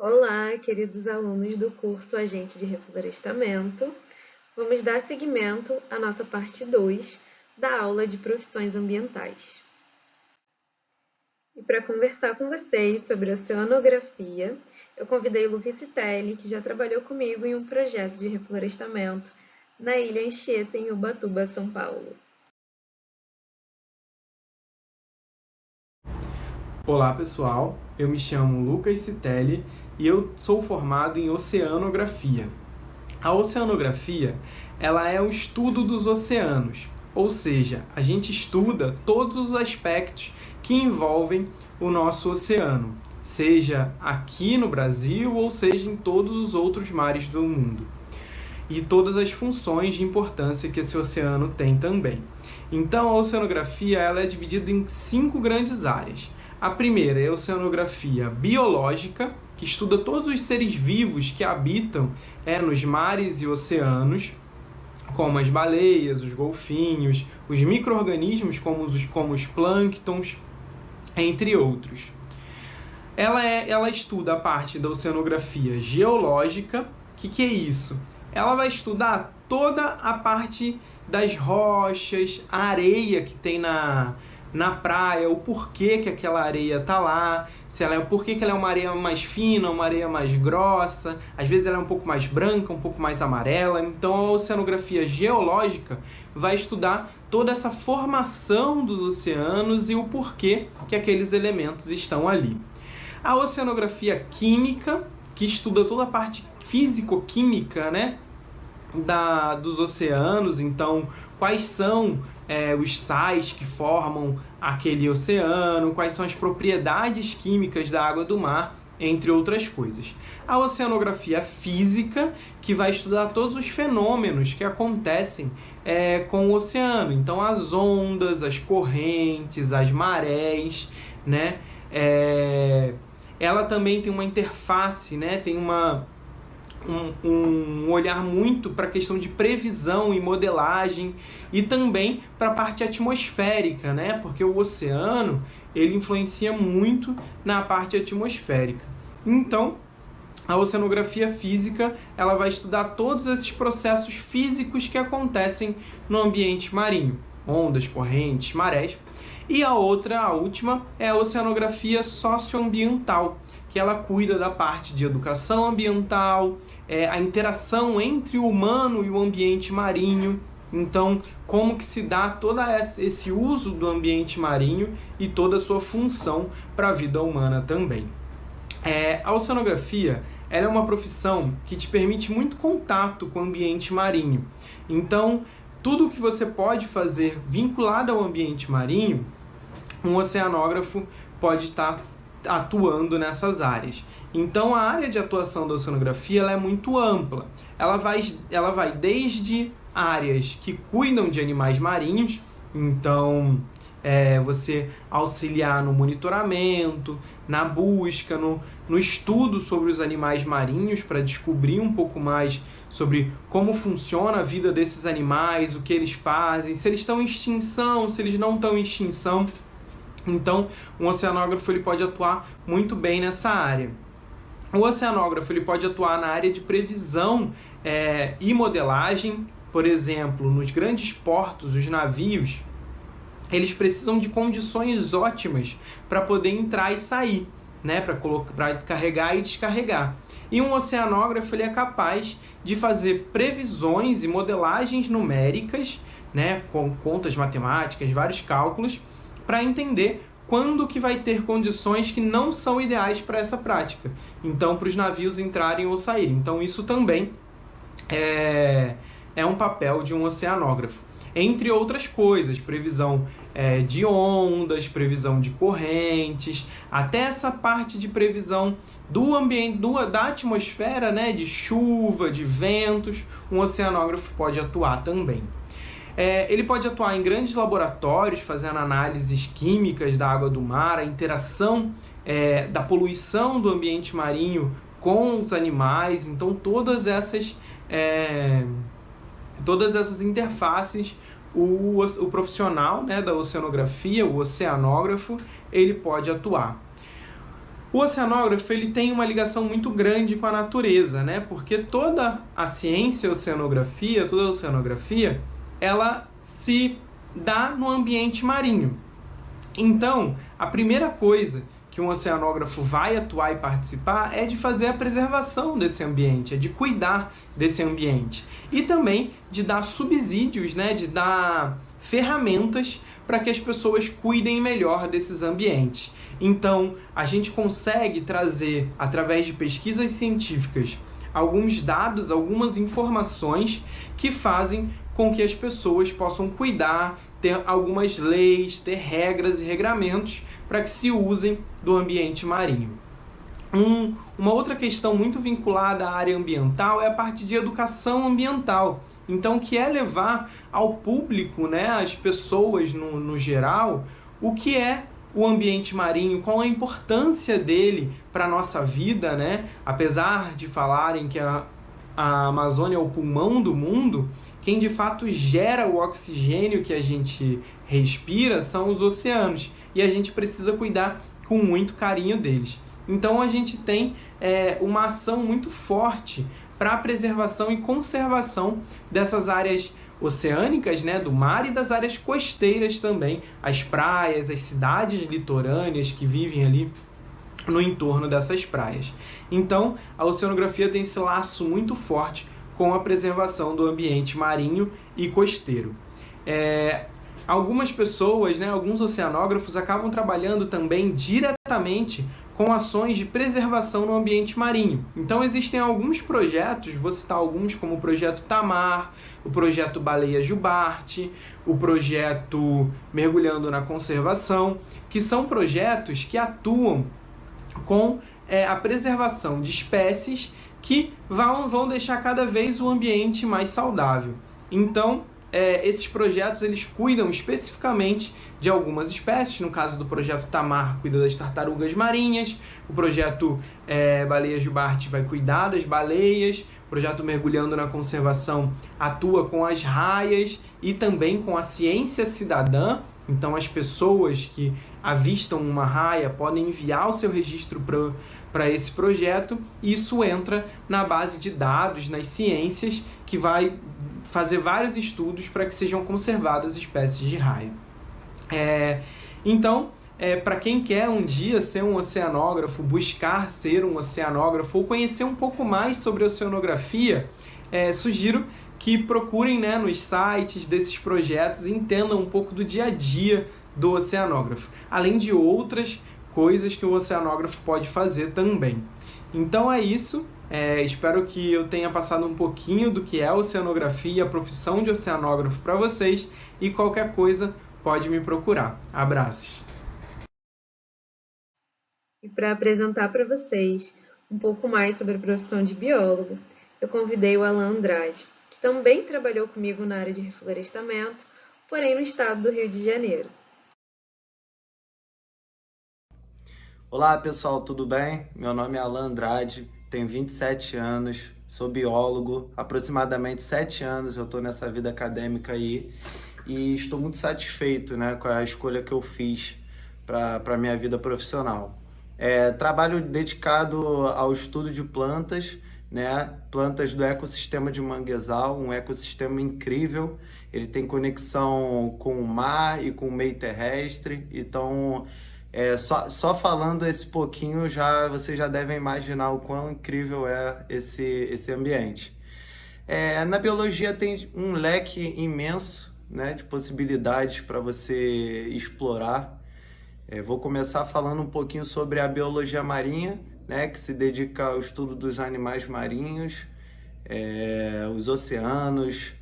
Olá, queridos alunos do curso Agente de Reflorestamento. Vamos dar seguimento à nossa parte 2 da aula de profissões ambientais. E para conversar com vocês sobre oceanografia, eu convidei o Lucas Citelli, que já trabalhou comigo em um projeto de reflorestamento na Ilha Anchieta, em Ubatuba, São Paulo. Olá pessoal, eu me chamo Lucas Citelli e eu sou formado em oceanografia. A oceanografia, ela é o estudo dos oceanos, ou seja, a gente estuda todos os aspectos que envolvem o nosso oceano, seja aqui no Brasil ou seja em todos os outros mares do mundo. E todas as funções de importância que esse oceano tem também. Então a oceanografia ela é dividida em 5 grandes áreas. A primeira é a oceanografia biológica, que estuda todos os seres vivos que habitam nos mares e oceanos, como as baleias, os golfinhos, os micro-organismos como os plânctons, entre outros. Ela estuda a parte da oceanografia geológica. Que é isso? Ela vai estudar toda a parte das rochas, a areia que tem na praia, o porquê que aquela areia está lá, porquê que ela é uma areia mais fina, uma areia mais grossa, às vezes ela é um pouco mais branca, um pouco mais amarela. Então a oceanografia geológica vai estudar toda essa formação dos oceanos e o porquê que aqueles elementos estão ali. A oceanografia química, que estuda toda a parte físico-química, né, dos oceanos. Então, quais são os sais que formam aquele oceano, quais são as propriedades químicas da água do mar, entre outras coisas. A oceanografia física, que vai estudar todos os fenômenos que acontecem com o oceano. Então, as ondas, as correntes, as marés, né? Ela também tem uma interface, né? Tem um olhar muito para a questão de previsão e modelagem e também para a parte atmosférica, né? Porque o oceano ele influencia muito na parte atmosférica. Então, a oceanografia física ela vai estudar todos esses processos físicos que acontecem no ambiente marinho, ondas, correntes, marés. E a última, é a oceanografia socioambiental, que ela cuida da parte de educação ambiental, a interação entre o humano e o ambiente marinho. Então, como que se dá todo esse uso do ambiente marinho e toda a sua função para a vida humana também. A oceanografia ela é uma profissão que te permite muito contato com o ambiente marinho. Então, tudo que você pode fazer vinculado ao ambiente marinho, um oceanógrafo pode estar atuando nessas áreas. Então, a área de atuação da oceanografia ela é muito ampla. Ela vai desde áreas que cuidam de animais marinhos, então você auxiliar no monitoramento, na busca, no estudo sobre os animais marinhos para descobrir um pouco mais sobre como funciona a vida desses animais, o que eles fazem, se eles estão em extinção, se eles não estão em extinção. Então, um oceanógrafo ele pode atuar muito bem nessa área. O oceanógrafo ele pode atuar na área de previsão e modelagem. Por exemplo, nos grandes portos, os navios, eles precisam de condições ótimas para poder entrar e sair, né? Para carregar e descarregar. E um oceanógrafo ele é capaz de fazer previsões e modelagens numéricas, né? Com contas matemáticas, vários cálculos, para entender quando que vai ter condições que não são ideais para essa prática. Então, para os navios entrarem ou saírem. Então, isso também é um papel de um oceanógrafo. Entre outras coisas, previsão de ondas, previsão de correntes, até essa parte de previsão do ambiente, da atmosfera, né, de chuva, de ventos, um oceanógrafo pode atuar também. Ele pode atuar em grandes laboratórios, fazendo análises químicas da água do mar, a interação da poluição do ambiente marinho com os animais. Então, todas essas interfaces, o profissional, né, da oceanografia, o oceanógrafo, ele pode atuar. O oceanógrafo ele tem uma ligação muito grande com a natureza, né? Porque toda a ciência, toda a oceanografia, ela se dá no ambiente marinho. Então, a primeira coisa que um oceanógrafo vai atuar e participar é de fazer a preservação desse ambiente, é de cuidar desse ambiente. E também de dar subsídios, né? De dar ferramentas para que as pessoas cuidem melhor desses ambientes. Então, a gente consegue trazer, através de pesquisas científicas, alguns dados, algumas informações que fazem com que as pessoas possam cuidar, ter algumas leis, ter regras e regramentos para que se usem do ambiente marinho. Uma outra questão muito vinculada à área ambiental é a parte de educação ambiental. Então, que é levar ao público, né, às pessoas no geral, o que é o ambiente marinho, qual a importância dele para a nossa vida, né? Apesar de falarem que a Amazônia é o pulmão do mundo, quem de fato gera o oxigênio que a gente respira são os oceanos, e a gente precisa cuidar com muito carinho deles. Então a gente tem uma ação muito forte para a preservação e conservação dessas áreas oceânicas, né, do mar, e das áreas costeiras também, as praias, as cidades litorâneas que vivem ali no entorno dessas praias. Então, a oceanografia tem esse laço muito forte com a preservação do ambiente marinho e costeiro. Algumas pessoas, né, alguns oceanógrafos acabam trabalhando também diretamente com ações de preservação no ambiente marinho. Então existem alguns projetos, vou citar alguns, como o projeto Tamar, o projeto Baleia Jubarte, o projeto Mergulhando na Conservação, que são projetos que atuam com a preservação de espécies que vão deixar cada vez o ambiente mais saudável. Então, esses projetos eles cuidam especificamente de algumas espécies. No caso do projeto Tamar, cuida das tartarugas marinhas. O projeto Baleia Jubarte vai cuidar das baleias. O projeto Mergulhando na Conservação atua com as raias e também com a ciência cidadã. Então, as pessoas que avistam uma raia podem enviar o seu registro para esse projeto, e isso entra na base de dados, nas ciências, que vai fazer vários estudos para que sejam conservadas espécies de raia. Então, para quem quer um dia ser um oceanógrafo, buscar ser um oceanógrafo ou conhecer um pouco mais sobre oceanografia, sugiro que procurem, né, nos sites desses projetos e entendam um pouco do dia a dia do oceanógrafo, além de outras coisas que o oceanógrafo pode fazer também. Então é isso. Espero que eu tenha passado um pouquinho do que é a oceanografia e a profissão de oceanógrafo para vocês, e qualquer coisa pode me procurar. Abraços! E para apresentar para vocês um pouco mais sobre a profissão de biólogo, eu convidei o Alan Andrade, que também trabalhou comigo na área de reflorestamento, porém no estado do Rio de Janeiro. Olá pessoal, tudo bem? Meu nome é Alan Andrade, tenho 27 anos, sou biólogo, aproximadamente 7 anos eu estou nessa vida acadêmica aí, e estou muito satisfeito, né, com a escolha que eu fiz para a minha vida profissional. Trabalho dedicado ao estudo de plantas, né, plantas do ecossistema de manguezal, um ecossistema incrível. Ele tem conexão com o mar e com o meio terrestre, então só falando esse pouquinho vocês já devem imaginar o quão incrível é esse ambiente. Na biologia tem um leque imenso, né, de possibilidades para você explorar. Vou começar falando um pouquinho sobre a biologia marinha, né, que se dedica ao estudo dos animais marinhos, os oceanos,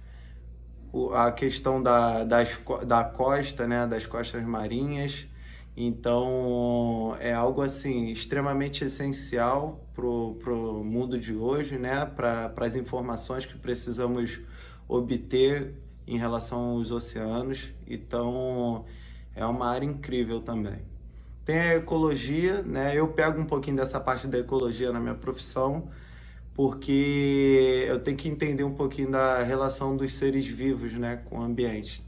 a questão da costa, né, das costas marinhas. Então é algo assim extremamente essencial pro mundo de hoje, né, para as informações que precisamos obter em relação aos oceanos. Então é uma área incrível também. Tem a ecologia, né? Eu pego um pouquinho dessa parte da ecologia na minha profissão, porque eu tenho que entender um pouquinho da relação dos seres vivos, né, com o ambiente.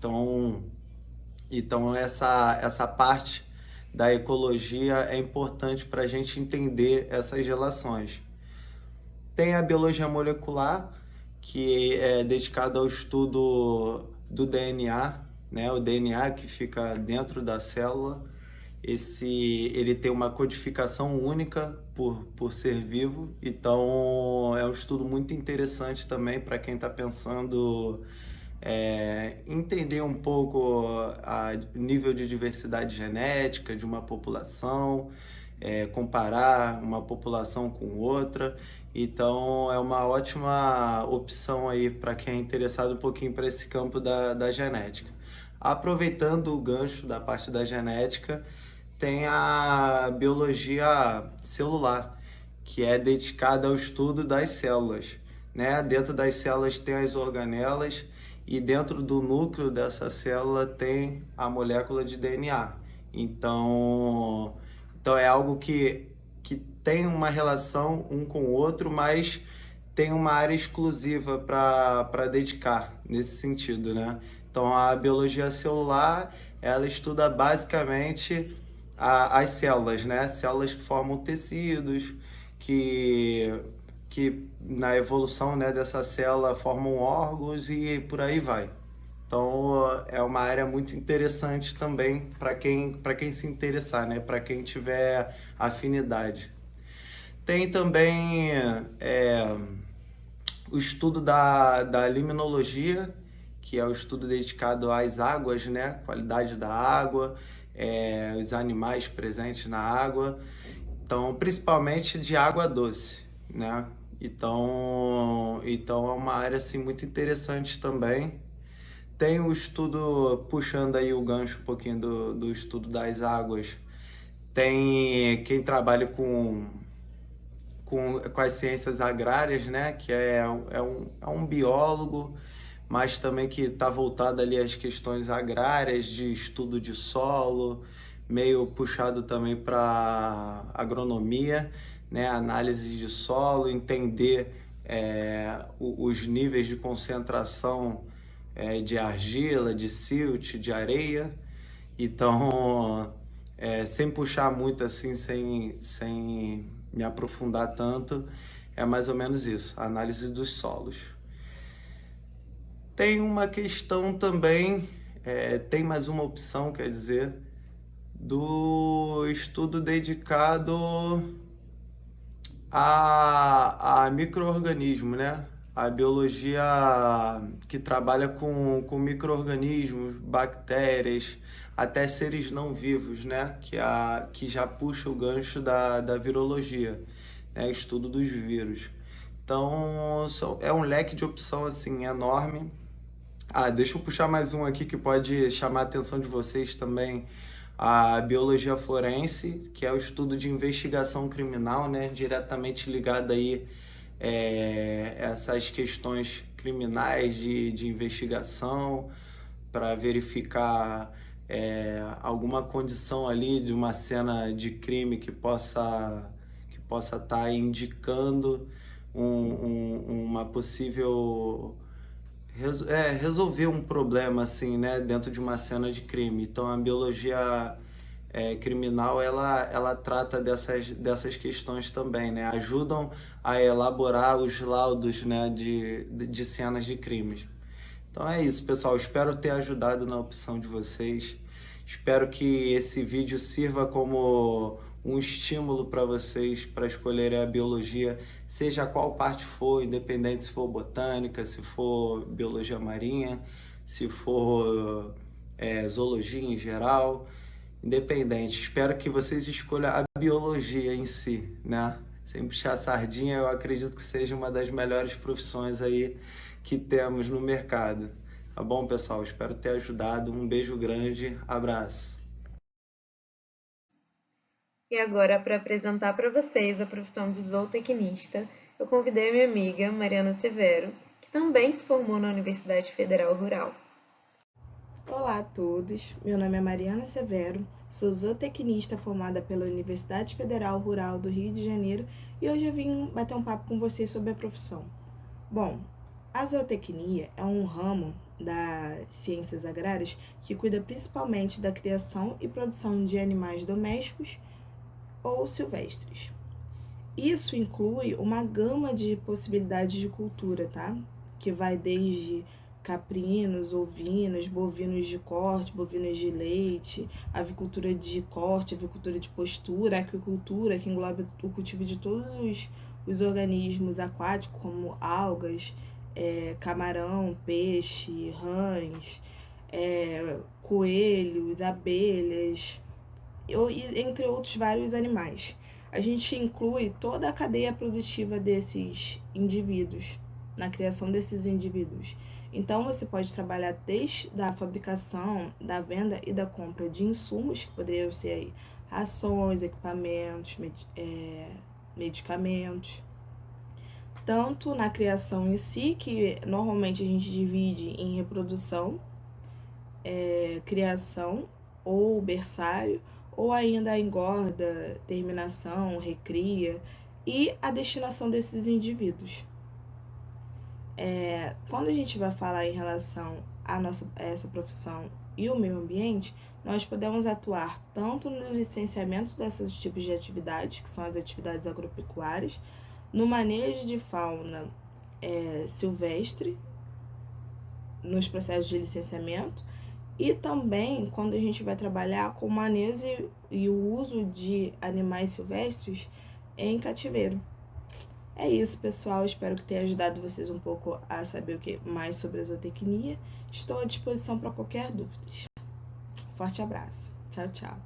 Então essa parte da ecologia é importante para a gente entender essas relações. Tem a biologia molecular, que é dedicada ao estudo do DNA, né? O DNA que fica dentro da célula. Ele tem uma codificação única por ser vivo, então é um estudo muito interessante também para quem está pensando entender um pouco o nível de diversidade genética de uma população, comparar uma população com outra. Então é uma ótima opção aí para quem é interessado um pouquinho para esse campo da genética. Aproveitando o gancho da parte da genética, tem a biologia celular, que é dedicada ao estudo das células, né? Dentro das células tem as organelas e dentro do núcleo dessa célula tem a molécula de DNA. Então é algo que tem uma relação um com o outro, mas tem uma área exclusiva para dedicar nesse sentido, né? Então a biologia celular, ela estuda basicamente as células, né? Células que formam tecidos, que na evolução, né, dessa célula formam órgãos e por aí vai. Então é uma área muito interessante também para quem se interessar, né? Para quem tiver afinidade. Tem também o estudo da limnologia, que é o estudo dedicado às águas, né? Qualidade da água, os animais presentes na água, então principalmente de água doce, né? Então é uma área assim muito interessante também. Tem o estudo, puxando aí o gancho um pouquinho do estudo das águas, tem quem trabalha com as ciências agrárias, né? Que é um biólogo, mas também que está voltado ali às questões agrárias, de estudo de solo, meio puxado também para agronomia, né? Análise de solo, entender os níveis de concentração de argila, de silt, de areia. Então, sem puxar muito assim, sem me aprofundar tanto, é mais ou menos isso, a análise dos solos. Tem uma questão também, tem mais uma opção, quer dizer, do estudo dedicado a micro-organismos, né? A biologia que trabalha com micro-organismos, bactérias, até seres não vivos, né? Que já puxa o gancho da virologia, né? Estudo dos vírus. Então, é um leque de opção assim enorme. Deixa eu puxar mais um aqui que pode chamar a atenção de vocês também. A biologia forense, que é o estudo de investigação criminal, né? Diretamente ligado aí essas questões criminais de investigação, para verificar alguma condição ali de uma cena de crime que possa estar indicando uma possível resolver um problema assim, né, dentro de uma cena de crime. Então a biologia criminal ela trata dessas questões também, né? Ajudam a elaborar os laudos, né, de cenas de crimes. Então é isso, pessoal. Espero ter ajudado na opção de vocês. Espero que esse vídeo sirva como um estímulo para vocês para escolherem a biologia, seja qual parte for, independente se for botânica, se for biologia marinha, se for zoologia em geral, independente. Espero que vocês escolham a biologia em si, né? Sem puxar sardinha, eu acredito que seja uma das melhores profissões aí que temos no mercado. Tá bom, pessoal? Espero ter ajudado. Um beijo grande, abraço. E agora, para apresentar para vocês a profissão de zootecnista, eu convidei a minha amiga Mariana Severo, que também se formou na Universidade Federal Rural. Olá a todos, meu nome é Mariana Severo, sou zootecnista formada pela Universidade Federal Rural do Rio de Janeiro e hoje eu vim bater um papo com vocês sobre a profissão. Bom, a zootecnia é um ramo das ciências agrárias, que cuida principalmente da criação e produção de animais domésticos ou silvestres. Isso inclui uma gama de possibilidades de cultura, tá? Que vai desde caprinos, ovinos, bovinos de corte, bovinos de leite, avicultura de corte, avicultura de postura, aquicultura, que engloba o cultivo de todos os organismos aquáticos, como algas, camarão, peixe, rãs, coelhos, abelhas, entre outros vários animais. A gente inclui toda a cadeia produtiva desses indivíduos, na criação desses indivíduos. Então, você pode trabalhar desde a fabricação, da venda e da compra de insumos, que poderiam ser aí rações, equipamentos, medicamentos. Tanto na criação em si, que normalmente a gente divide em reprodução, criação ou berçário, ou ainda a engorda, terminação, recria e a destinação desses indivíduos. Quando a gente vai falar em relação a essa profissão e o meio ambiente, nós podemos atuar tanto no licenciamento desses tipos de atividades, que são as atividades agropecuárias, no manejo de fauna silvestre, nos processos de licenciamento, e também quando a gente vai trabalhar com o manejo e o uso de animais silvestres em cativeiro. É isso, pessoal. Espero que tenha ajudado vocês um pouco a saber mais sobre a zootecnia. Estou à disposição para qualquer dúvida. Forte abraço. Tchau, tchau.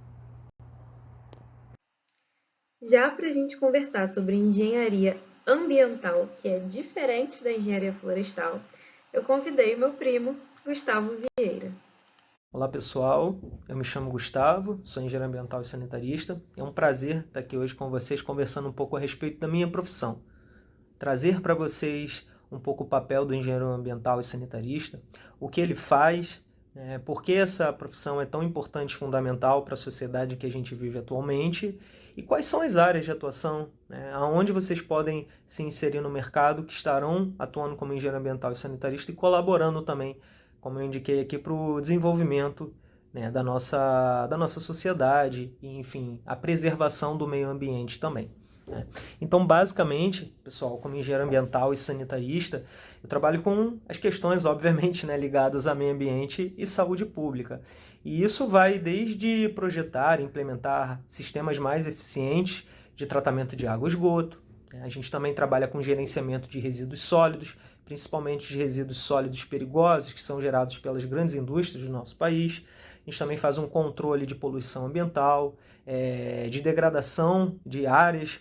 Já para a gente conversar sobre engenharia ambiental, que é diferente da engenharia florestal, eu convidei meu primo, Gustavo Vieira. Olá pessoal, eu me chamo Gustavo, sou engenheiro ambiental e sanitarista. É um prazer estar aqui hoje com vocês conversando um pouco a respeito da minha profissão. Trazer para vocês um pouco o papel do engenheiro ambiental e sanitarista, o que ele faz, por que essa profissão é tão importante e fundamental para a sociedade que a gente vive atualmente e quais são as áreas de atuação, aonde vocês podem se inserir no mercado que estarão atuando como engenheiro ambiental e sanitarista e colaborando também, como eu indiquei aqui, para o desenvolvimento da nossa sociedade e, enfim, a preservação do meio ambiente também. Então, basicamente, pessoal, como engenheiro ambiental e sanitarista, eu trabalho com as questões, obviamente, ligadas a meio ambiente e saúde pública. E isso vai desde projetar e implementar sistemas mais eficientes de tratamento de água e esgoto. A gente também trabalha com gerenciamento de resíduos sólidos, principalmente de resíduos sólidos perigosos que são gerados pelas grandes indústrias do nosso país. A gente também faz um controle de poluição ambiental, de degradação de áreas,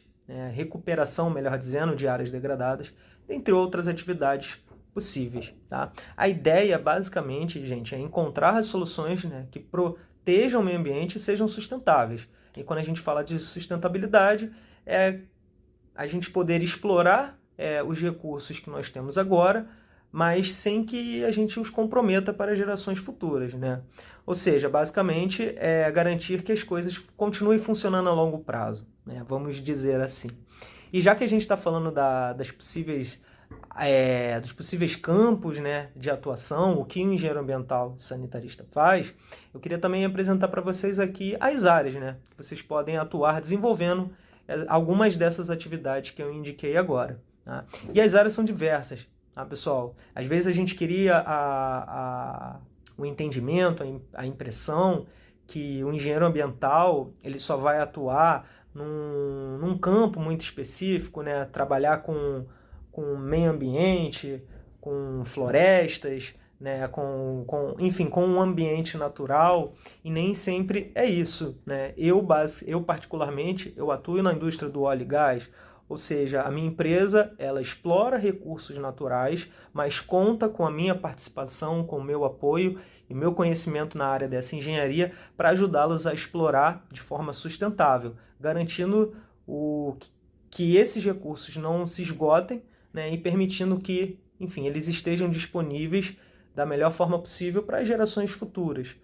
recuperação, melhor dizendo, de áreas degradadas, entre outras atividades possíveis. Tá? A ideia, basicamente, gente, é encontrar as soluções que protejam o meio ambiente e sejam sustentáveis. E quando a gente fala de sustentabilidade, é a gente poder explorar os recursos que nós temos agora, mas sem que a gente os comprometa para gerações futuras. Ou seja, basicamente, é garantir que as coisas continuem funcionando a longo prazo, vamos dizer assim. E já que a gente está falando dos possíveis campos de atuação, o que o engenheiro ambiental sanitarista faz, eu queria também apresentar para vocês aqui as áreas que vocês podem atuar desenvolvendo algumas dessas atividades que eu indiquei agora. Tá? E as áreas são diversas, tá, pessoal? Às vezes a gente queria o entendimento, a impressão que o engenheiro ambiental ele só vai atuar num campo muito específico, trabalhar com meio ambiente, com florestas, enfim, com um ambiente natural, e nem sempre é isso. Eu particularmente, eu atuo na indústria do óleo e gás, ou seja, a minha empresa ela explora recursos naturais, mas conta com a minha participação, com o meu apoio e meu conhecimento na área dessa engenharia para ajudá-los a explorar de forma sustentável, garantindo que esses recursos não se esgotem, e permitindo que, enfim, eles estejam disponíveis da melhor forma possível para as gerações futuras.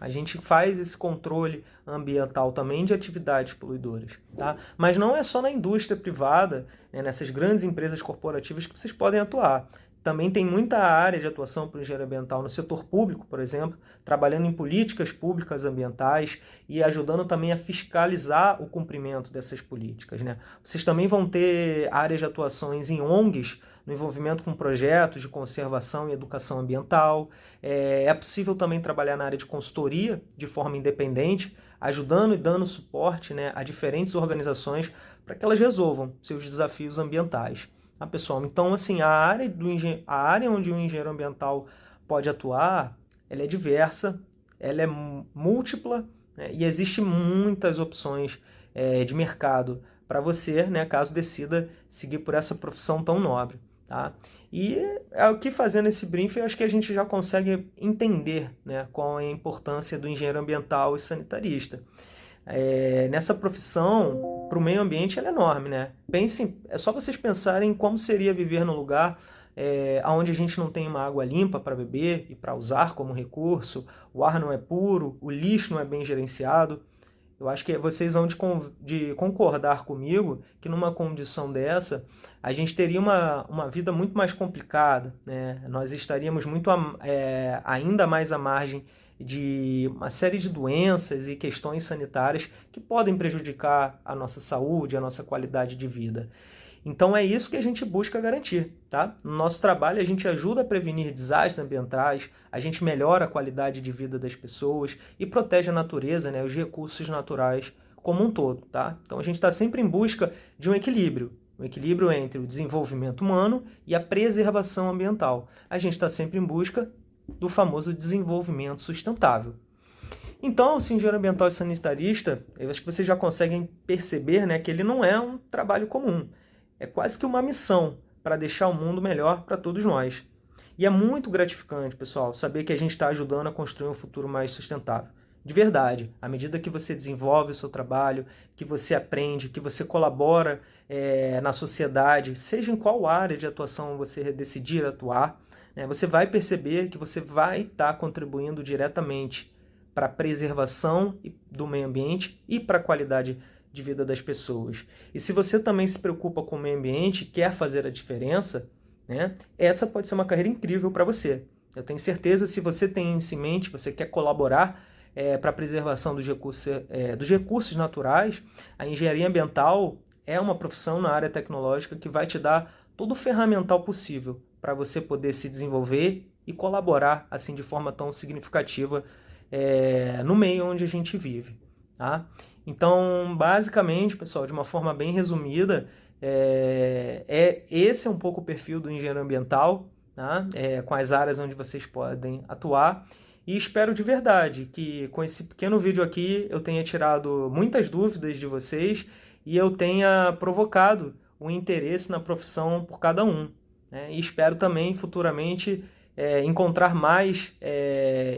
A gente faz esse controle ambiental também de atividades poluidoras. Tá? Mas não é só na indústria privada, nessas grandes empresas corporativas que vocês podem atuar. também tem muita área de atuação para o engenheiro ambiental no setor público, por exemplo, trabalhando em políticas públicas ambientais e ajudando também a fiscalizar o cumprimento dessas políticas, né? Vocês também vão ter áreas de atuações em ONGs, no envolvimento com projetos de conservação e educação ambiental. É possível também trabalhar na área de consultoria de forma independente, ajudando e dando suporte, né, a diferentes organizações para que elas resolvam seus desafios ambientais. Tá, pessoal? Então, assim, a área onde o engenheiro ambiental pode atuar, ela é diversa, ela é múltipla, né, e existe muitas opções de mercado para você, né, caso decida seguir por essa profissão tão nobre. Tá? E o que fazendo esse briefing, eu acho que a gente já consegue entender, né, qual é a importância do engenheiro ambiental e sanitarista. Nessa profissão, para o meio ambiente, ela é enorme, né? Pensem, é só vocês pensarem como seria viver num lugar onde a gente não tem uma água limpa para beber e para usar como recurso, o ar não é puro, o lixo não é bem gerenciado. Eu acho que vocês vão de concordar comigo que numa condição dessa, a gente teria uma vida muito mais complicada, né? Nós estaríamos muito ainda mais à margem de uma série de doenças e questões sanitárias que podem prejudicar a nossa saúde, a nossa qualidade de vida. Então é isso que a gente busca garantir, tá? No nosso trabalho a gente ajuda a prevenir desastres ambientais, a gente melhora a qualidade de vida das pessoas e protege a natureza, né, os recursos naturais como um todo, tá? Então a gente está sempre em busca de um equilíbrio entre o desenvolvimento humano e a preservação ambiental. A gente está sempre em busca do famoso desenvolvimento sustentável. Então, o engenheiro ambiental e sanitarista, eu acho que vocês já conseguem perceber, né, que ele não é um trabalho comum. É quase que uma missão para deixar o mundo melhor para todos nós. E é muito gratificante, pessoal, saber que a gente está ajudando a construir um futuro mais sustentável. De verdade, à medida que você desenvolve o seu trabalho, que você aprende, que você colabora na sociedade, seja em qual área de atuação você decidir atuar, né, você vai perceber que você vai estar contribuindo diretamente para a preservação do meio ambiente e para a qualidade de vida das pessoas. E se você também se preocupa com o meio ambiente, quer fazer a diferença, né, essa pode ser uma carreira incrível para você. Eu tenho certeza, se você tem isso em mente, você quer colaborar para a preservação dos recursos naturais, a engenharia ambiental é uma profissão na área tecnológica que vai te dar todo o ferramental possível para você poder se desenvolver e colaborar assim de forma tão significativa no meio onde a gente vive. Tá? Então, basicamente, pessoal, de uma forma bem resumida, esse é um pouco o perfil do engenheiro ambiental, tá? Com as áreas onde vocês podem atuar. E espero de verdade que com esse pequeno vídeo aqui eu tenha tirado muitas dúvidas de vocês e eu tenha provocado o interesse na profissão por cada um, né? E espero também futuramente encontrar mais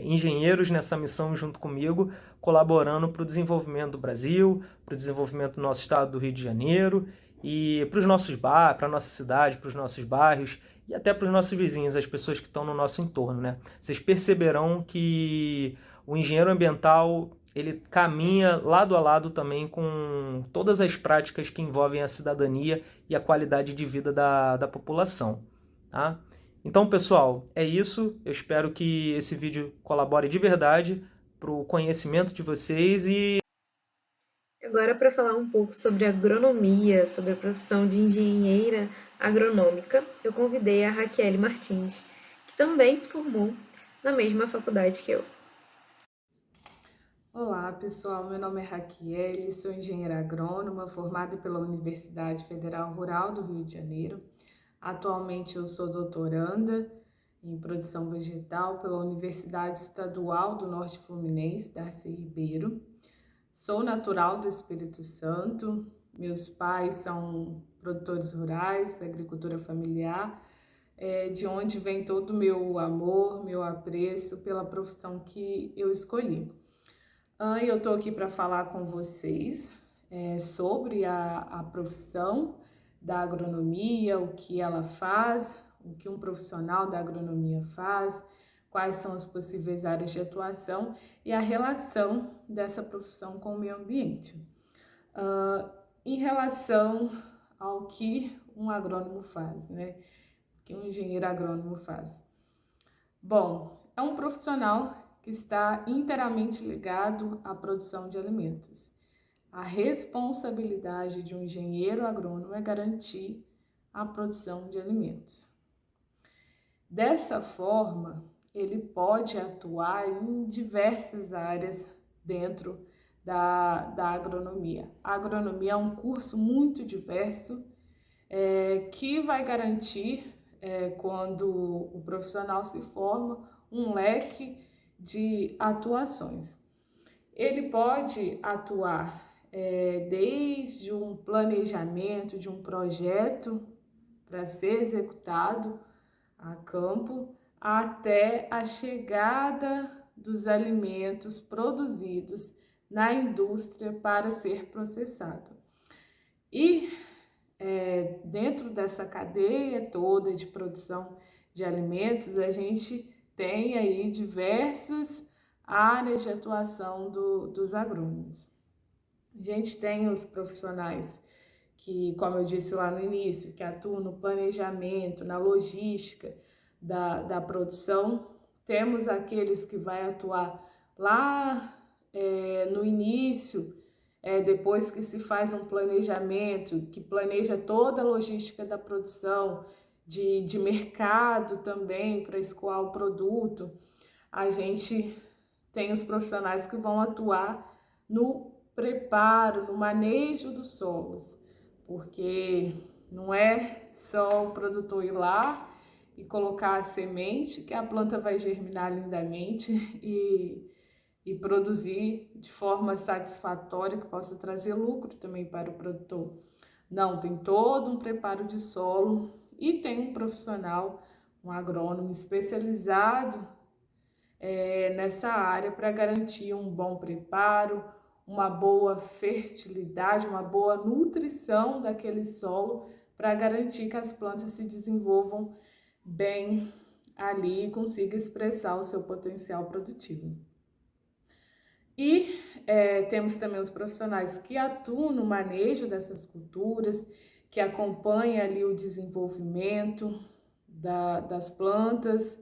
engenheiros nessa missão junto comigo, colaborando para o desenvolvimento do Brasil, para o desenvolvimento do nosso estado do Rio de Janeiro e para os nossos para a nossa cidade, para os nossos bairros e até para os nossos vizinhos, as pessoas que estão no nosso entorno, né? Vocês perceberão que o engenheiro ambiental ele caminha lado a lado também com todas as práticas que envolvem a cidadania e a qualidade de vida da população, tá? Então, pessoal, é isso. Eu espero que esse vídeo colabore de verdade para o conhecimento de vocês e agora, para falar um pouco sobre agronomia, sobre a profissão de engenheira agronômica, eu convidei a Raquel Martins, que também se formou na mesma faculdade que eu. Olá, pessoal. Meu nome é Raquel, sou engenheira agrônoma formada pela Universidade Federal Rural do Rio de Janeiro. Atualmente eu sou doutoranda em produção vegetal pela Universidade Estadual do Norte Fluminense, Darcy Ribeiro. Sou natural do Espírito Santo, meus pais são produtores rurais, agricultura familiar, de onde vem todo o meu amor, meu apreço pela profissão que eu escolhi. Eu estou aqui para falar com vocês sobre a profissão da agronomia, o que ela faz, o que um profissional da agronomia faz, quais são as possíveis áreas de atuação e a relação dessa profissão com o meio ambiente. Em relação ao que um agrônomo faz, né? que um engenheiro agrônomo faz? Bom, é um profissional que está inteiramente ligado à produção de alimentos. A responsabilidade de um engenheiro agrônomo é garantir a produção de alimentos. Dessa forma, ele pode atuar em diversas áreas dentro da agronomia. A agronomia é um curso muito diverso que vai garantir, quando o profissional se forma, um leque de atuações. Ele pode atuar desde um planejamento de um projeto para ser executado a campo, até a chegada dos alimentos produzidos na indústria para ser processado. E dentro dessa cadeia toda de produção de alimentos, a gente tem aí diversas áreas de atuação dos agrônomos. A gente tem os profissionais que, como eu disse lá no início, que atuam no planejamento, na logística da produção. Temos aqueles que vai atuar lá no início, depois que se faz um planejamento, que planeja toda a logística da produção, de mercado também, para escoar o produto. A gente tem os profissionais que vão atuar no preparo, no manejo dos solos, porque não é só o produtor ir lá e colocar a semente que a planta vai germinar lindamente e produzir de forma satisfatória, que possa trazer lucro também para o produtor. Não, tem todo um preparo de solo e tem um profissional, um agrônomo especializado nessa área para garantir um bom preparo, uma boa fertilidade, uma boa nutrição daquele solo, para garantir que as plantas se desenvolvam bem ali e consigam expressar o seu potencial produtivo. E temos também os profissionais que atuam no manejo dessas culturas, que acompanham ali o desenvolvimento das plantas,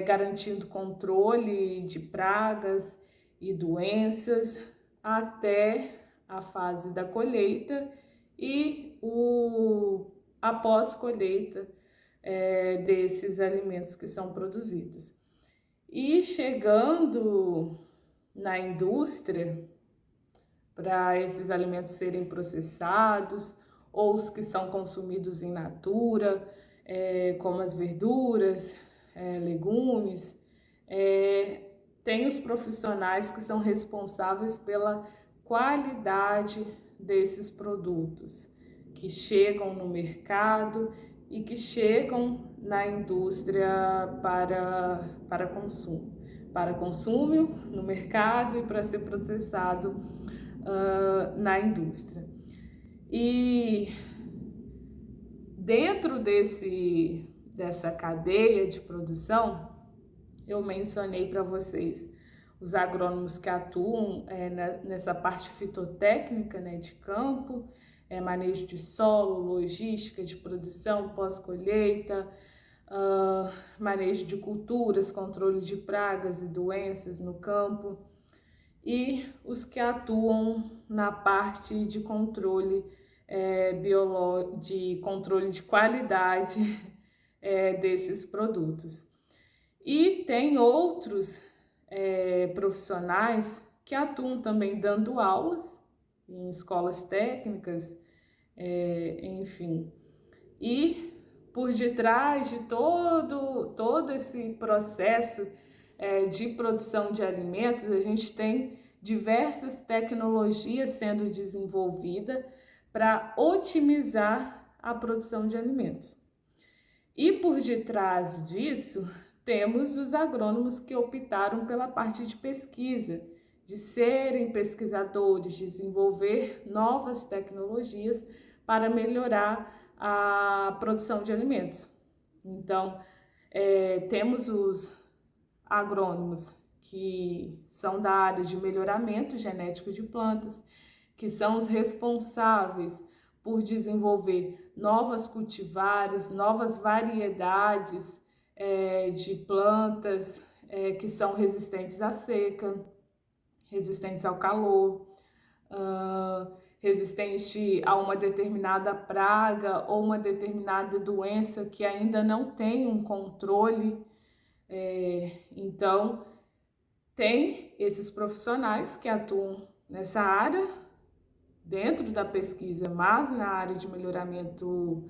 garantindo controle de pragas e doenças, até a fase da colheita e a pós-colheita desses alimentos que são produzidos. E chegando na indústria, para esses alimentos serem processados, ou os que são consumidos in natura, como as verduras, legumes, tem os profissionais que são responsáveis pela qualidade desses produtos que chegam no mercado e que chegam na indústria para consumo no mercado e para ser processado na indústria. E dentro dessa cadeia de produção, eu mencionei para vocês os agrônomos que atuam nessa parte fitotécnica, de campo, manejo de solo, logística de produção, pós-colheita, manejo de culturas, controle de pragas e doenças no campo, e os que atuam na parte de controle de controle de qualidade desses produtos. E tem outros profissionais que atuam também dando aulas em escolas técnicas, enfim. E por detrás de todo esse processo de produção de alimentos, a gente tem diversas tecnologias sendo desenvolvidas para otimizar a produção de alimentos. E por detrás disso, temos os agrônomos que optaram pela parte de pesquisa, de serem pesquisadores, desenvolver novas tecnologias para melhorar a produção de alimentos. Então, temos os agrônomos que são da área de melhoramento genético de plantas, que são os responsáveis por desenvolver novas cultivares, novas variedades de plantas que são resistentes à seca, resistentes ao calor, resistente a uma determinada praga ou uma determinada doença que ainda não tem um controle. Então, tem esses profissionais que atuam nessa área, dentro da pesquisa, mas na área de melhoramento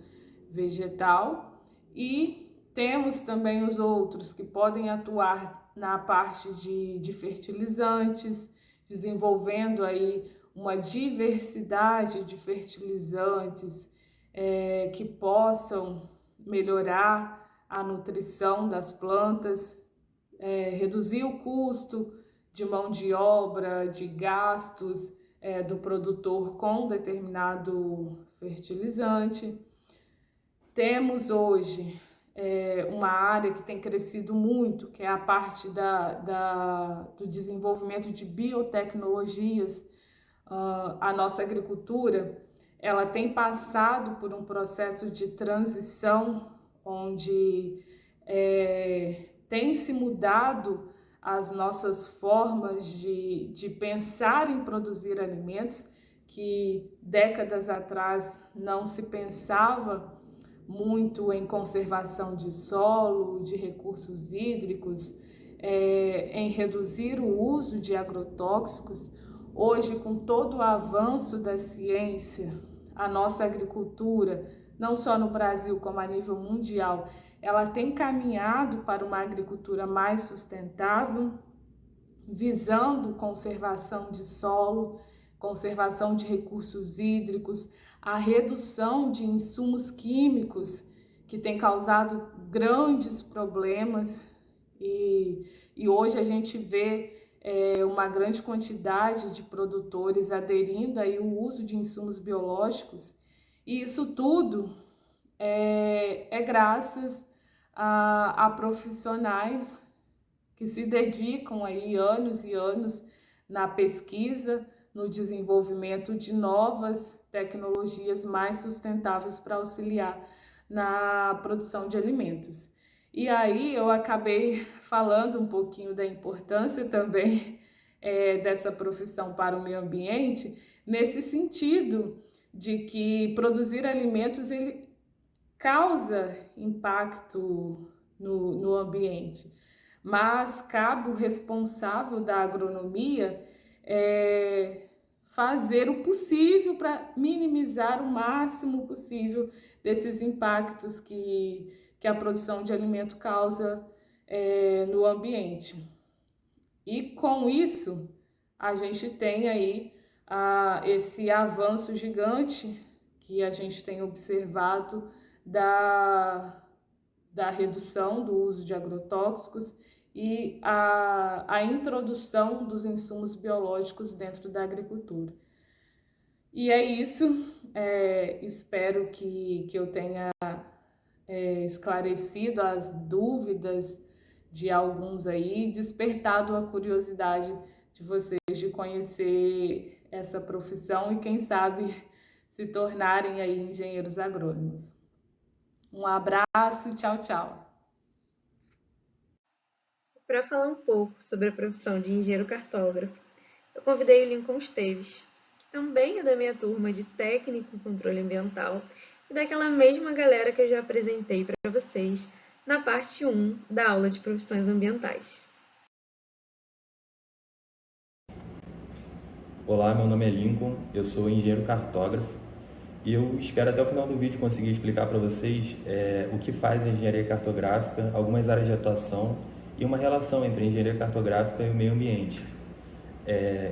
vegetal, e temos também os outros que podem atuar na parte de fertilizantes, desenvolvendo aí uma diversidade de fertilizantes que possam melhorar a nutrição das plantas, reduzir o custo de mão de obra, de gastos do produtor com determinado fertilizante. Temos hoje uma área que tem crescido muito, que é a parte do desenvolvimento de biotecnologias. A nossa agricultura, ela tem passado por um processo de transição, onde tem se mudado as nossas formas de pensar em produzir alimentos, que décadas atrás não se pensava muito em conservação de solo, de recursos hídricos, em reduzir o uso de agrotóxicos. Hoje, com todo o avanço da ciência, a nossa agricultura, não só no Brasil como a nível mundial, ela tem caminhado para uma agricultura mais sustentável, visando conservação de solo, conservação de recursos hídricos, a redução de insumos químicos que tem causado grandes problemas, e hoje a gente vê uma grande quantidade de produtores aderindo aí ao uso de insumos biológicos, e isso tudo é graças a profissionais que se dedicam aí anos e anos na pesquisa, no desenvolvimento de novas tecnologias mais sustentáveis para auxiliar na produção de alimentos. E aí eu acabei falando um pouquinho da importância também dessa profissão para o meio ambiente, nesse sentido de que produzir alimentos ele causa impacto no ambiente, mas cabe o responsável da agronomia fazer o possível para minimizar o máximo possível desses impactos que a produção de alimento causa no ambiente. E com isso, a gente tem aí esse avanço gigante que a gente tem observado da redução do uso de agrotóxicos e a introdução dos insumos biológicos dentro da agricultura. E é isso, espero que eu tenha esclarecido as dúvidas de alguns aí, despertado a curiosidade de vocês de conhecer essa profissão e quem sabe se tornarem aí engenheiros agrônomos. Um abraço, tchau, tchau. Para falar um pouco sobre a profissão de engenheiro cartógrafo, eu convidei o Lincoln Esteves, que também é da minha turma de técnico em controle ambiental e daquela mesma galera que eu já apresentei para vocês na parte 1 da aula de profissões ambientais. Olá, meu nome é Lincoln, eu sou engenheiro cartógrafo e eu espero até o final do vídeo conseguir explicar para vocês o que faz a engenharia cartográfica, algumas áreas de atuação e uma relação entre a engenharia cartográfica e o meio ambiente.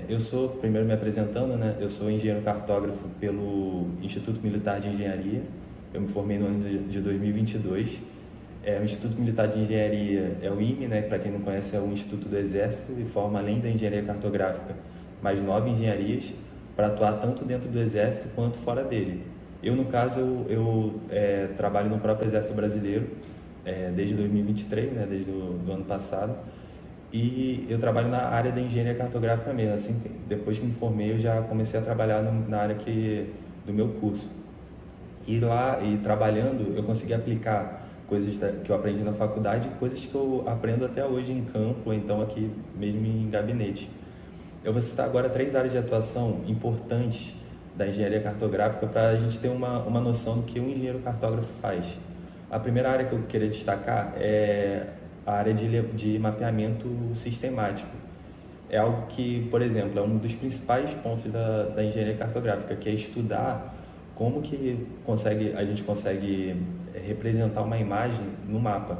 Eu sou, primeiro me apresentando, né? Eu sou engenheiro cartógrafo pelo Instituto Militar de Engenharia, eu me formei no ano de 2022. O Instituto Militar de Engenharia é o IME, né? Para quem não conhece, é o Instituto do Exército e forma, além da engenharia cartográfica, mais 9 engenharias para atuar tanto dentro do Exército quanto fora dele. Eu, no caso, eu trabalho no próprio Exército Brasileiro desde 2023, né? Desde o ano passado, e eu trabalho na área da engenharia cartográfica mesmo. Assim, depois que me formei, eu já comecei a trabalhar na área do meu curso. E lá, e trabalhando, eu consegui aplicar coisas que eu aprendi na faculdade, coisas que eu aprendo até hoje em campo, ou então aqui mesmo em gabinete. Eu vou citar agora 3 áreas de atuação importantes da engenharia cartográfica para a gente ter uma noção do que um engenheiro cartógrafo faz. A primeira área que eu queria destacar é a área de mapeamento sistemático. É algo que, por exemplo, é um dos principais pontos da engenharia cartográfica, que é estudar como que a gente consegue representar uma imagem no mapa.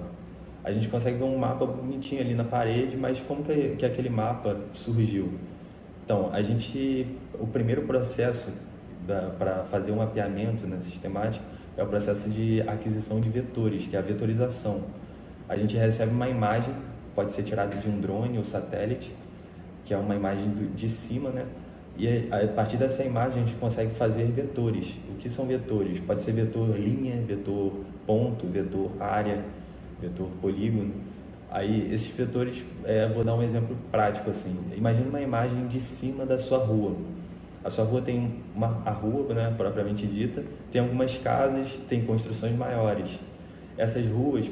A gente consegue ver um mapa bonitinho ali na parede, mas como que aquele mapa surgiu? Então, o primeiro processo para fazer um mapeamento, né, sistemático é o processo de aquisição de vetores, que é a vetorização. A gente recebe uma imagem, pode ser tirada de um drone ou satélite, que é uma imagem de cima, né? E a partir dessa imagem a gente consegue fazer vetores. O que são vetores? Pode ser vetor linha, vetor ponto, vetor área, vetor polígono. Aí esses vetores, vou dar um exemplo prático assim. Imagina uma imagem de cima da sua rua. A sua rua tem a rua, né, propriamente dita, tem algumas casas, tem construções maiores. Essas ruas,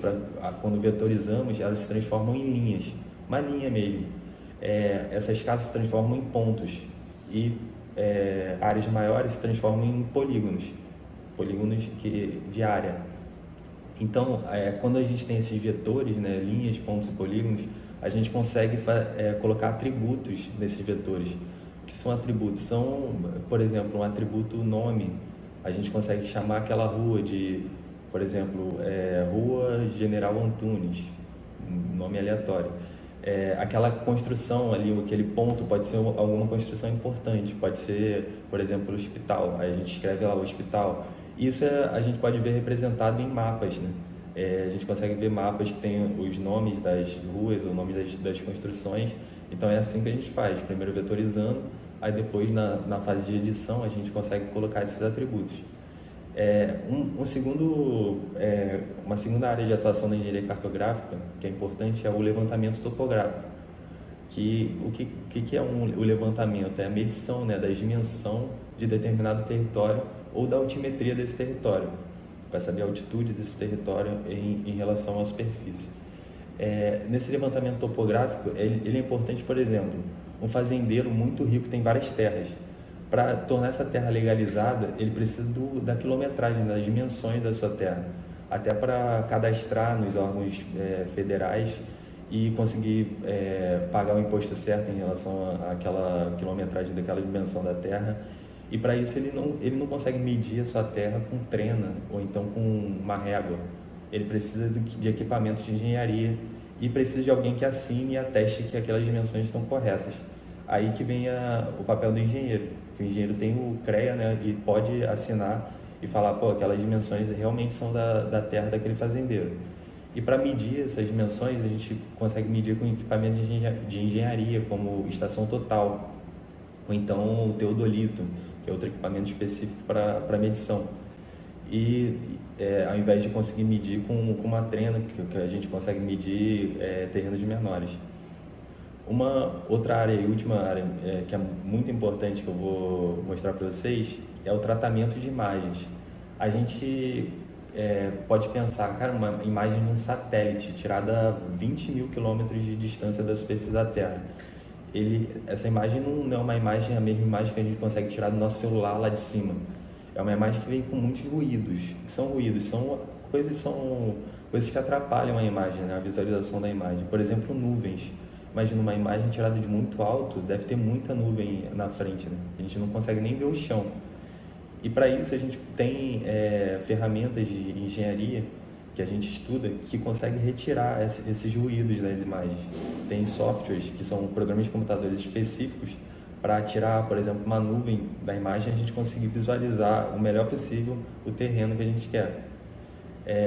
quando vetorizamos, elas se transformam em linhas, uma linha mesmo. Essas casas se transformam em pontos e áreas maiores se transformam em polígonos de área. Então, quando a gente tem esses vetores, né, linhas, pontos e polígonos, a gente consegue colocar atributos nesses vetores. O que são atributos? São, por exemplo, um atributo nome. A gente consegue chamar aquela rua de, por exemplo, Rua General Antunes, nome aleatório. Aquela construção ali, aquele ponto pode ser alguma construção importante, pode ser, por exemplo, o hospital. Aí a gente escreve lá o hospital. Isso a gente pode ver representado em mapas, né? A gente consegue ver mapas que tem os nomes das ruas, o nome das construções. Então é assim que a gente faz, primeiro vetorizando, aí depois na fase de edição a gente consegue colocar esses atributos. Uma segunda área de atuação da engenharia cartográfica, que é importante, é o levantamento topográfico. O que é o levantamento? É a medição, né, da dimensão de determinado território ou da altimetria desse território, para saber a altitude desse território em relação à superfície. Nesse levantamento topográfico, ele é importante, por exemplo, um fazendeiro muito rico tem várias terras. Para tornar essa terra legalizada, ele precisa da quilometragem, das dimensões da sua terra, até para cadastrar nos órgãos federais e conseguir pagar o imposto certo em relação àquela quilometragem daquela dimensão da terra. E para isso ele não consegue medir a sua terra com trena ou então com uma régua. Ele precisa de equipamentos de engenharia e precisa de alguém que assine e ateste que aquelas dimensões estão corretas. Aí que vem o papel do engenheiro. O engenheiro tem o CREA, né, e pode assinar e falar, aquelas dimensões realmente são da terra daquele fazendeiro. E para medir essas dimensões, a gente consegue medir com equipamentos de engenharia, como estação total, ou então o teodolito, que é outro equipamento específico para medição. E ao invés de conseguir medir com uma trena, que a gente consegue medir terrenos menores. Uma outra área e última área que é muito importante que eu vou mostrar para vocês é o tratamento de imagens. A gente pode pensar, cara, uma imagem de um satélite tirada a 20 mil quilômetros de distância da superfície da Terra. Essa imagem não é uma imagem, a mesma imagem que a gente consegue tirar do nosso celular lá de cima. É uma imagem que vem com muitos ruídos. Que são ruídos? São coisas que atrapalham a imagem, né? A visualização da imagem. Por exemplo, nuvens. Imagina uma imagem tirada de muito alto, deve ter muita nuvem na frente, né? A gente não consegue nem ver o chão. E para isso a gente tem ferramentas de engenharia que a gente estuda que consegue retirar esses ruídos das imagens. Tem softwares que são programas de computadores específicos para tirar, por exemplo, uma nuvem da imagem e a gente conseguir visualizar o melhor possível o terreno que a gente quer.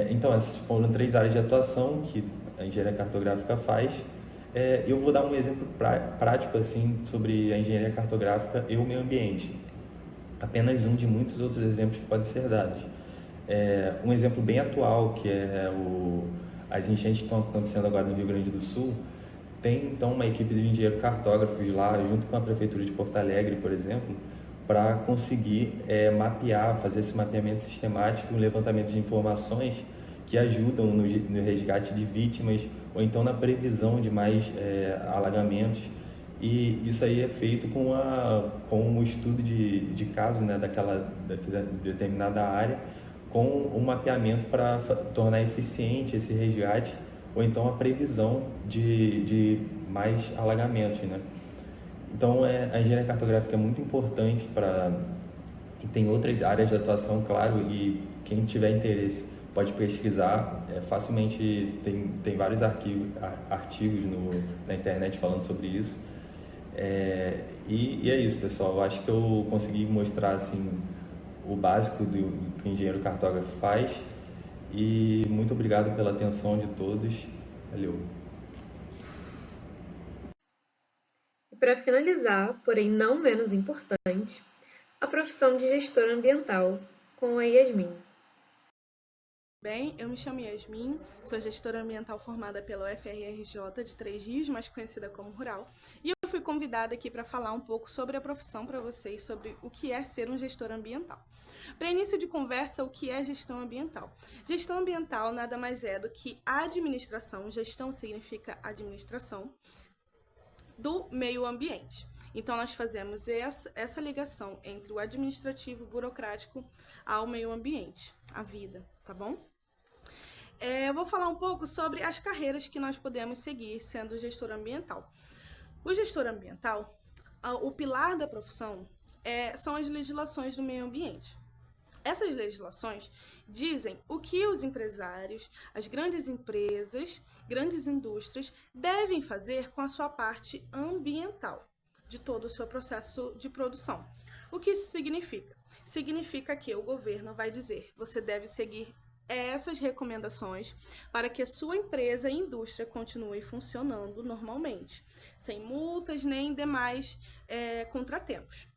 Então, essas foram 3 áreas de atuação que a engenharia cartográfica faz. Eu vou dar um exemplo prático assim, sobre a engenharia cartográfica e o meio ambiente. Apenas um de muitos outros exemplos que podem ser dados. Um exemplo bem atual, que é as enchentes que estão acontecendo agora no Rio Grande do Sul. Tem então uma equipe de engenheiros cartógrafos lá, junto com a Prefeitura de Porto Alegre, por exemplo, para conseguir mapear, fazer esse mapeamento sistemático, um levantamento de informações que ajudam no resgate de vítimas ou então na previsão de mais alagamentos. E isso aí é feito com um estudo de caso, né, daquela determinada área, com um mapeamento para tornar eficiente esse resgate ou então a previsão de mais alagamentos, né? Então, a engenharia cartográfica é muito importante e tem outras áreas de atuação, claro, e quem tiver interesse pode pesquisar, facilmente tem vários artigos na internet falando sobre isso. E é isso, pessoal. Eu acho que eu consegui mostrar assim, o básico do que o engenheiro cartógrafo faz. E muito obrigado pela atenção de todos. Valeu! E para finalizar, porém não menos importante, a profissão de gestor ambiental com a Yasmin. Bem, eu me chamo Yasmin, sou gestora ambiental formada pela UFRJ de Três Rios, mais conhecida como Rural, e eu fui convidada aqui para falar um pouco sobre a profissão para vocês, sobre o que é ser um gestor ambiental. Para início de conversa, o que é gestão ambiental? Gestão ambiental nada mais é do que a administração, gestão significa administração, do meio ambiente. Então, nós fazemos essa ligação entre o administrativo burocrático ao meio ambiente, a vida, tá bom? Eu vou falar um pouco sobre as carreiras que nós podemos seguir sendo gestor ambiental. O gestor ambiental, o pilar da profissão são as legislações do meio ambiente. Essas legislações dizem o que os empresários, as grandes empresas, grandes indústrias devem fazer com a sua parte ambiental de todo o seu processo de produção. O que isso significa? Significa que o governo vai dizer, você deve seguir essas recomendações para que a sua empresa e indústria continue funcionando normalmente, sem multas nem demais contratempos.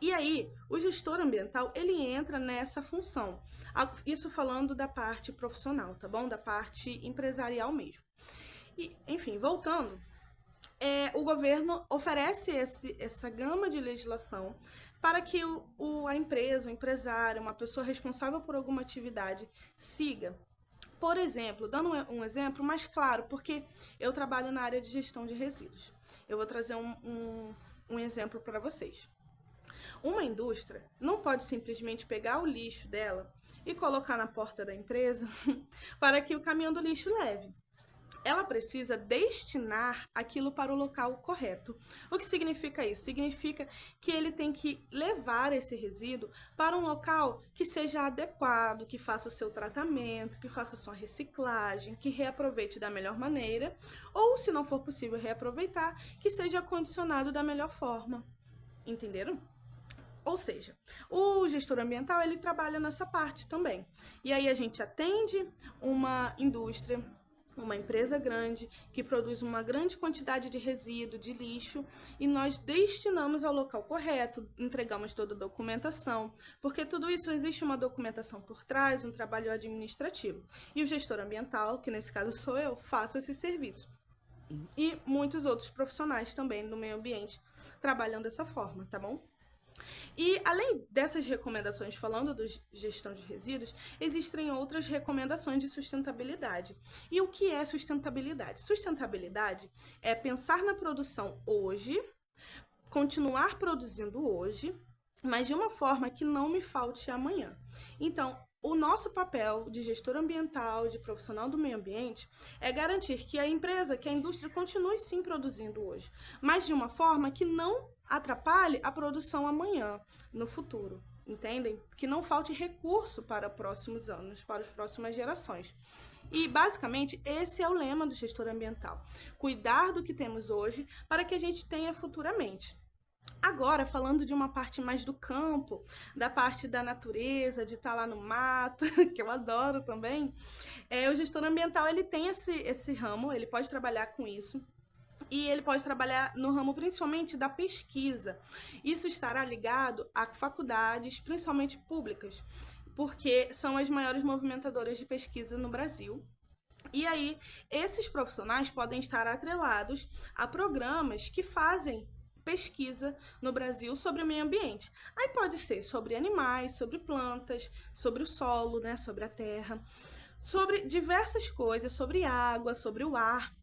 E aí, o gestor ambiental, ele entra nessa função. Isso falando da parte profissional, tá bom? Da parte empresarial mesmo. E, enfim, voltando, o governo oferece essa gama de legislação para que a empresa, o empresário, uma pessoa responsável por alguma atividade siga. Por exemplo, dando um exemplo mais claro, porque eu trabalho na área de gestão de resíduos. Eu vou trazer um exemplo para vocês. Uma indústria não pode simplesmente pegar o lixo dela e colocar na porta da empresa para que o caminhão do lixo leve. Ela precisa destinar aquilo para o local correto. O que significa isso? Significa que ele tem que levar esse resíduo para um local que seja adequado, que faça o seu tratamento, que faça a sua reciclagem, que reaproveite da melhor maneira, ou, se não for possível reaproveitar, que seja acondicionado da melhor forma. Entenderam? Ou seja, o gestor ambiental, ele trabalha nessa parte também. E aí a gente atende uma indústria, uma empresa grande, que produz uma grande quantidade de resíduo, de lixo, e nós destinamos ao local correto, entregamos toda a documentação, porque tudo isso existe uma documentação por trás, um trabalho administrativo. E o gestor ambiental, que nesse caso sou eu, faço esse serviço. E muitos outros profissionais também do meio ambiente trabalham dessa forma, tá bom? E além dessas recomendações falando de gestão de resíduos, existem outras recomendações de sustentabilidade. E o que é sustentabilidade? Sustentabilidade é pensar na produção hoje, continuar produzindo hoje, mas de uma forma que não me falte amanhã. Então, o nosso papel de gestor ambiental, de profissional do meio ambiente, é garantir que a empresa, que a indústria continue sim produzindo hoje, mas de uma forma que não atrapalhe a produção amanhã, no futuro, entendem? Que não falte recurso para próximos anos, para as próximas gerações. E, basicamente, esse é o lema do gestor ambiental. Cuidar do que temos hoje para que a gente tenha futuramente. Agora, falando de uma parte mais do campo, da parte da natureza, de estar lá no mato, que eu adoro também, o gestor ambiental, ele tem esse ramo, ele pode trabalhar com isso. E ele pode trabalhar no ramo principalmente da pesquisa. Isso estará ligado a faculdades, principalmente públicas, porque são as maiores movimentadoras de pesquisa no Brasil. E aí, esses profissionais podem estar atrelados a programas que fazem pesquisa no Brasil sobre o meio ambiente. Aí pode ser sobre animais, sobre plantas, sobre o solo, né, sobre a terra, sobre diversas coisas, sobre água, sobre o ar.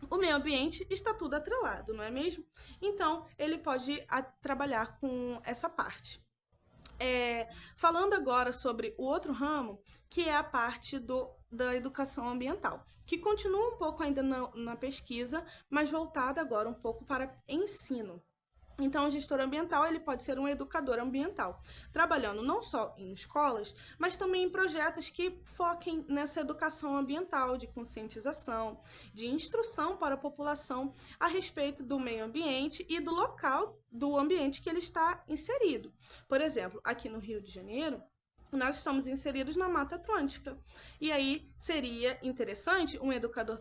O meio ambiente está tudo atrelado, não é mesmo? Então, ele pode trabalhar com essa parte. Falando agora sobre o outro ramo, que é a parte da educação ambiental, que continua um pouco ainda na pesquisa, mas voltada agora um pouco para ensino. Então, o gestor ambiental ele pode ser um educador ambiental, trabalhando não só em escolas, mas também em projetos que foquem nessa educação ambiental, de conscientização, de instrução para a população a respeito do meio ambiente e do local do ambiente que ele está inserido. Por exemplo, aqui no Rio de Janeiro, nós estamos inseridos na Mata Atlântica. E aí seria interessante um educador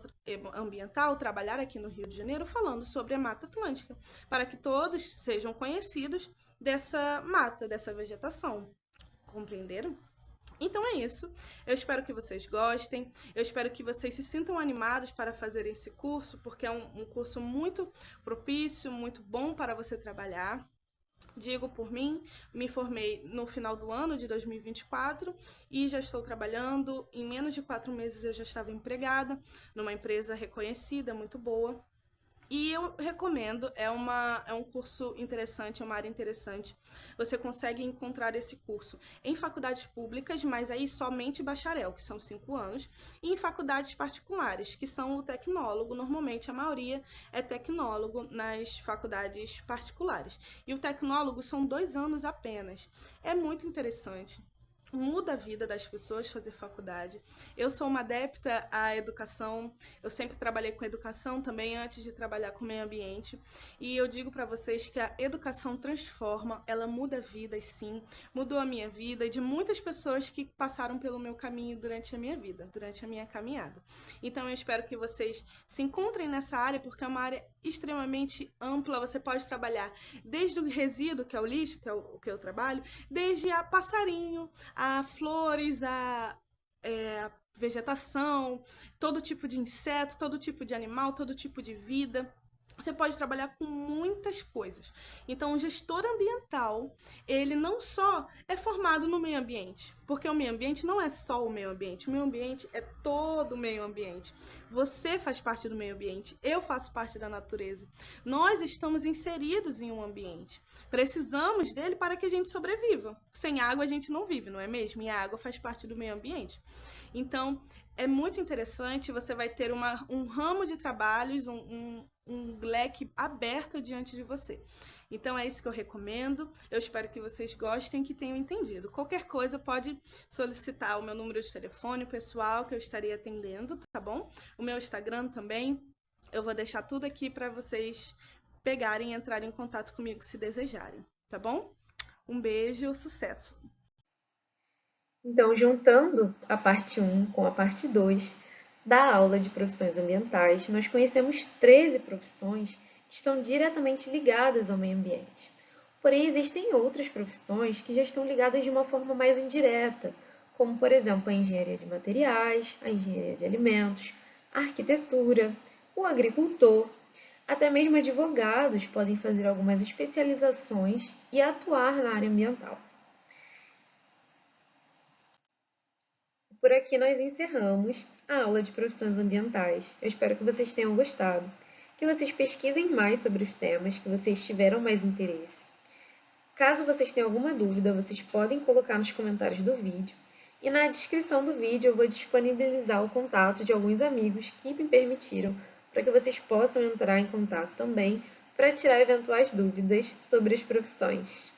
ambiental trabalhar aqui no Rio de Janeiro falando sobre a Mata Atlântica, para que todos sejam conhecidos dessa mata, dessa vegetação. Compreenderam? Então é isso. Eu espero que vocês gostem. Eu espero que vocês se sintam animados para fazer esse curso, porque é um curso muito propício, muito bom para você trabalhar. Digo por mim, me formei no final do ano de 2024 e já estou trabalhando. Em menos de 4 meses eu já estava empregada numa empresa reconhecida, muito boa. E eu recomendo, é um curso interessante, é uma área interessante. Você consegue encontrar esse curso em faculdades públicas, mas aí somente bacharel, que são 5 anos, e em faculdades particulares, que são o tecnólogo. Normalmente a maioria é tecnólogo nas faculdades particulares. E o tecnólogo são 2 anos apenas. É muito interessante. Muda a vida das pessoas fazer faculdade. Eu sou uma adepta à educação, eu sempre trabalhei com educação também antes de trabalhar com meio ambiente, e eu digo para vocês que a educação transforma, ela muda vidas sim, mudou a minha vida e de muitas pessoas que passaram pelo meu caminho durante a minha vida, durante a minha caminhada. Então eu espero que vocês se encontrem nessa área, porque é uma área extremamente ampla. Você pode trabalhar desde o resíduo, que é o lixo, que é o que eu trabalho, desde a passarinho, a flores, a vegetação, todo tipo de inseto, todo tipo de animal, todo tipo de vida. Você pode trabalhar com muitas coisas. Então, o gestor ambiental, ele não só é formado no meio ambiente, porque o meio ambiente não é só o meio ambiente. O meio ambiente é todo o meio ambiente. Você faz parte do meio ambiente, eu faço parte da natureza. Nós estamos inseridos em um ambiente. Precisamos dele para que a gente sobreviva. Sem água a gente não vive, não é mesmo? E a água faz parte do meio ambiente. Então, é muito interessante, você vai ter um ramo de trabalhos, um leque aberto diante de você. Então é isso que eu recomendo. Eu espero que vocês gostem, que tenham entendido. Qualquer coisa pode solicitar o meu número de telefone pessoal, que eu estarei atendendo, tá bom? O meu Instagram também. Eu vou deixar tudo aqui para vocês pegarem e entrarem em contato comigo se desejarem, tá bom? Um beijo, sucesso! Então, juntando a parte 1 com a parte 2 da aula de profissões ambientais, nós conhecemos 13 profissões que estão diretamente ligadas ao meio ambiente. Porém, existem outras profissões que já estão ligadas de uma forma mais indireta, como, por exemplo, a engenharia de materiais, a engenharia de alimentos, a arquitetura, o agricultor, até mesmo advogados podem fazer algumas especializações e atuar na área ambiental. Por aqui nós encerramos a aula de profissões ambientais. Eu espero que vocês tenham gostado, que vocês pesquisem mais sobre os temas que vocês tiveram mais interesse. Caso vocês tenham alguma dúvida, vocês podem colocar nos comentários do vídeo. E na descrição do vídeo eu vou disponibilizar o contato de alguns amigos que me permitiram, para que vocês possam entrar em contato também para tirar eventuais dúvidas sobre as profissões.